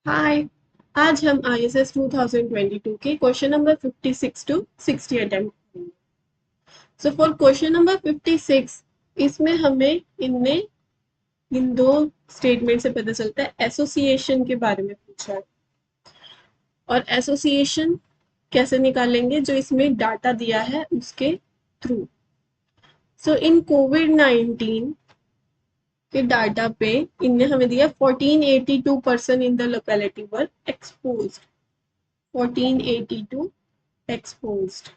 हाय। आज हम ISS 2022 के क्वेश्चन नंबर 56 टू 60 अटेम्प्ट करेंगे। सो फॉर क्वेश्चन नंबर 56 इसमें हमें इनने इन दो स्टेटमेंट से पता चलता है एसोसिएशन के बारे में पूछा है। और एसोसिएशन कैसे निकालेंगे, जो इसमें डाटा दिया है उसके थ्रू। सो इन कोविड-19 के डाटा पे इनने हमें दिया 1482% in the locality were exposed. 1482 exposed,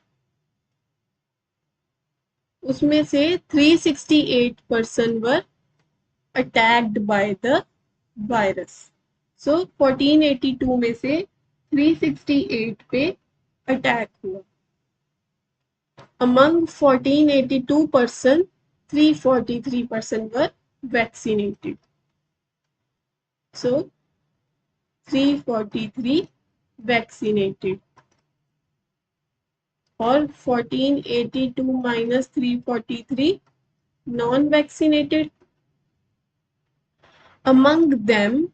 उसमें से 368% वर अटैक्ड बाय द वायरस। सो 1482 में से 368 पे अटैक हुआ। अमंग 1482 पर्सन 343% वर वैक्सीनेटेड। सो 343 वैक्सीनेटेड और 1482 minus 343 non vaccinated. Among them,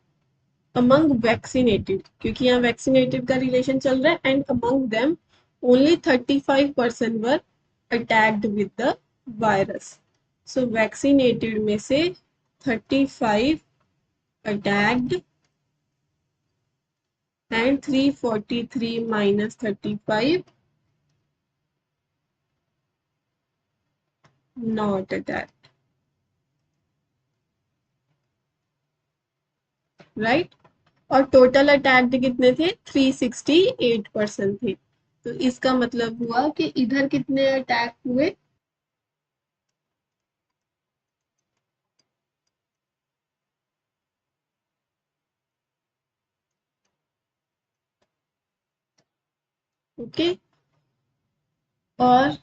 among vaccinated, क्योंकि यहाँ वैक्सीनेटेड का रिलेशन चल रहा है, and among them only 35% were attacked with the virus. So vaccinated में से 35 attacked and 343 minus 35 not attacked, right. और टोटल अटैक्ड कितने थे? 368% थे। तो इसका मतलब हुआ कि इधर कितने अटैक हुए? ओके। और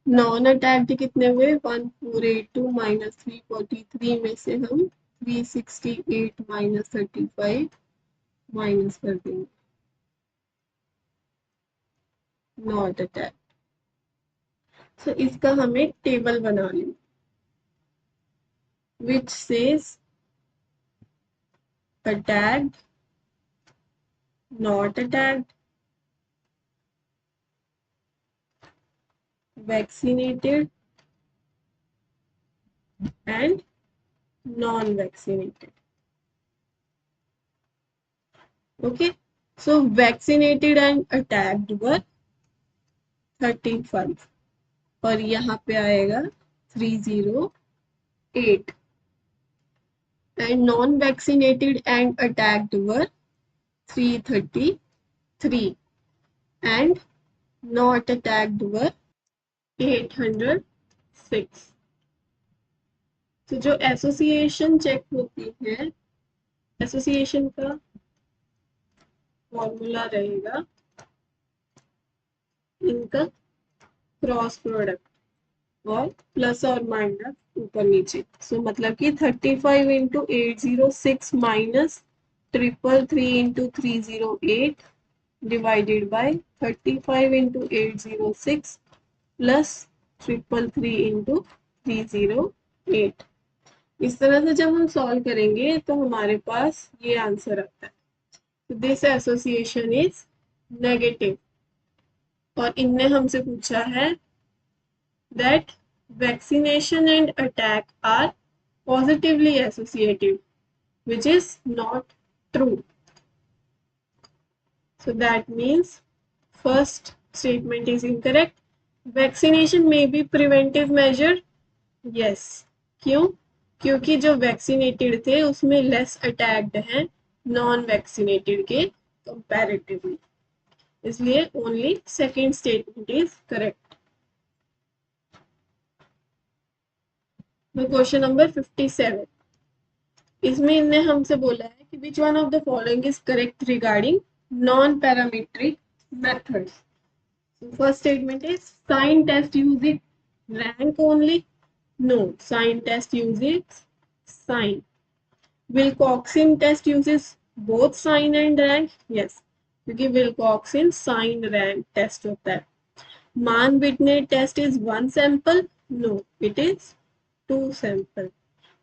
नॉन अटैक्ड कितने हुए? 1482 माइनस 343 में से हम 368 माइनस 35 माइनस कर देंगे, नॉट अटैक। सो इसका हमें टेबल बना लें which says attacked, not attacked, vaccinated and non vaccinated. Okay. So vaccinated and attacked were 35 और यहाँ पे आएगा 308 and non vaccinated and attacked were 333 and not attacked were 806। तो जो एसोसिएशन चेक होती है, एसोसिएशन का फॉर्मूला रहेगा इनका क्रॉस प्रोडक्ट और प्लस और माइनस ऊपर नीचे। सो मतलब कि 35 into 806 minus 333 into 308 divided by 35 into 806 plus 333 into 308। इस तरह से जब हम सॉल्व करेंगे तो हमारे पास ये आंसर आता है। This association is negative. और इनने हमसे पूछा है that vaccination and attack are positively associated, which is not true. So that means first statement is incorrect. Vaccination may be preventive measure. Yes. क्यों? क्योंकि जो वैक्सीनेटेड थे उसमें लेस अटैक्ड हैं नॉन वैक्सीनेटेड के कंपैरेटिवली, इसलिए only second statement is correct. Question number 57, इसमें इनने हमसे बोला है कि which one of the following is correct regarding non parametric methods. First statement is sign test using rank only. No, sign test using sign. Wilcoxon test uses both sign and rank. Yes, क्योंकि Wilcoxon sign rank test होता है। Mann Whitney test is one sample. No, it is two sample.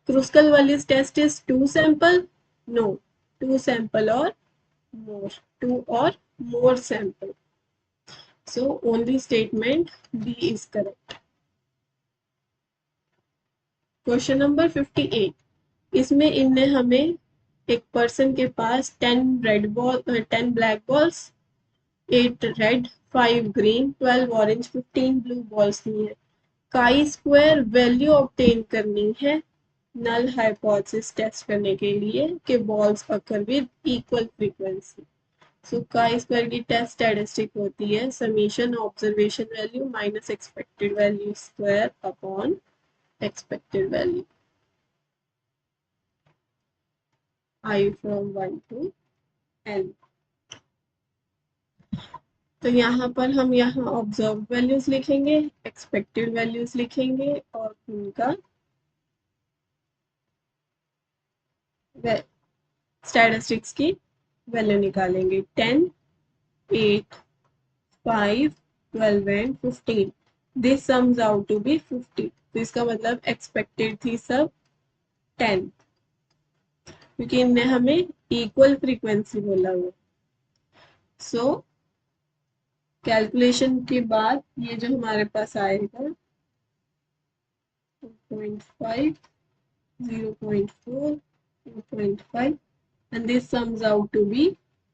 Kruskal-Wallis test is two sample? No, two sample or more, 2 or more sample. So only statement B is correct. Question number 58, इसमें इनने हमें एक person के पास 10 black balls, 8 red, 5 green, 12 orange, 15 blue balls दी है। Chi square value obtain करनी है नल हाइपोथेसिस टेस्ट करने के लिए कि balls occur with equal frequency. So chi square की टेस्ट स्टैटिस्टिक होती है summation observation value minus expected value square upon expected value I from 1 to n। तो यहाँ पर हम यहाँ ऑब्जर्व वैल्यूज लिखेंगे, एक्सपेक्टेड वैल्यूज लिखेंगे और उनका स्टैटिस्टिक्स की वैल्यू निकालेंगे। 10, 8, 5, 12 and 15। This sums out to be 50। तो इसका मतलब एक्सपेक्टेड थी सब 10, क्योंकि इनने हमें इक्वल फ्रीक्वेंसी बोला हुआ। सो कैलकुलेशन के बाद ये जो हमारे पास आएगा 2.5, 0.4, 2.5 and this sums out to be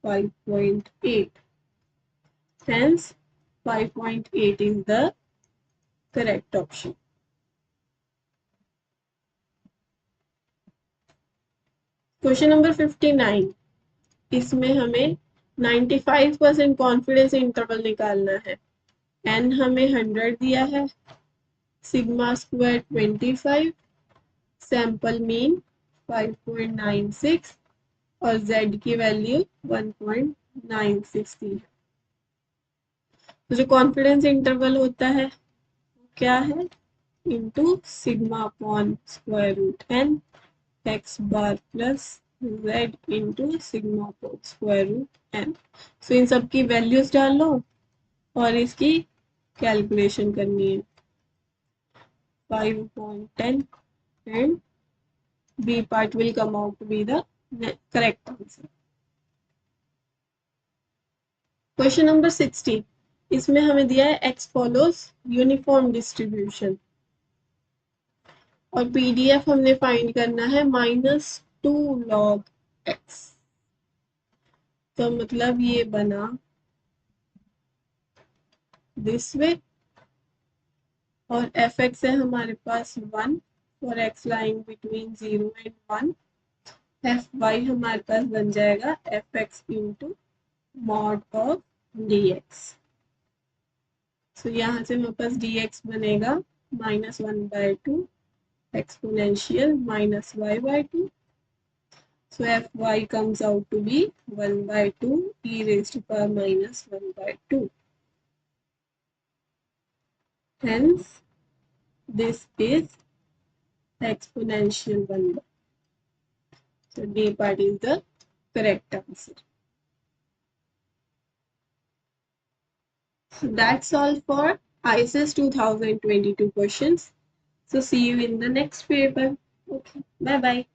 5.8. Hence 5.8 is the correct option. Question number 59, इसमें हमें 95% कॉन्फिडेंस इंटरवल निकालना है। n हमें 100 दिया है, सिग्मा स्क्वायर 25, सैंपल मीन 5.96 और z की वैल्यू 1.96 दी है। तो जो कॉन्फिडेंस इंटरवल होता है क्या है, into sigma upon square root n x bar plus z into sigma upon square root n। So इन सब की वैल्यूज डाल लो और इसकी कैलकुलेशन करनी है। 5/10 and B part will come out to be the correct answer. Question number 60, इसमें हमें दिया है x फॉलोज यूनिफॉर्म डिस्ट्रीब्यूशन और पीडीएफ हमने फाइंड करना है -2 log x। तो मतलब ये बना दिस वे और fx है हमारे पास 1 for x lying between 0 and 1। fy हमारे पास बन जाएगा fx into mod of dx। सो यहाँ से हमारे पास dx बनेगा -1/2 exponential -y/2। So fy comes out to be 1/2 e raised to power -1/2. Hence, this is exponential 1. So D part is the correct answer. So that's all for ICES 2022 questions. So see you in the next paper. Okay, bye bye.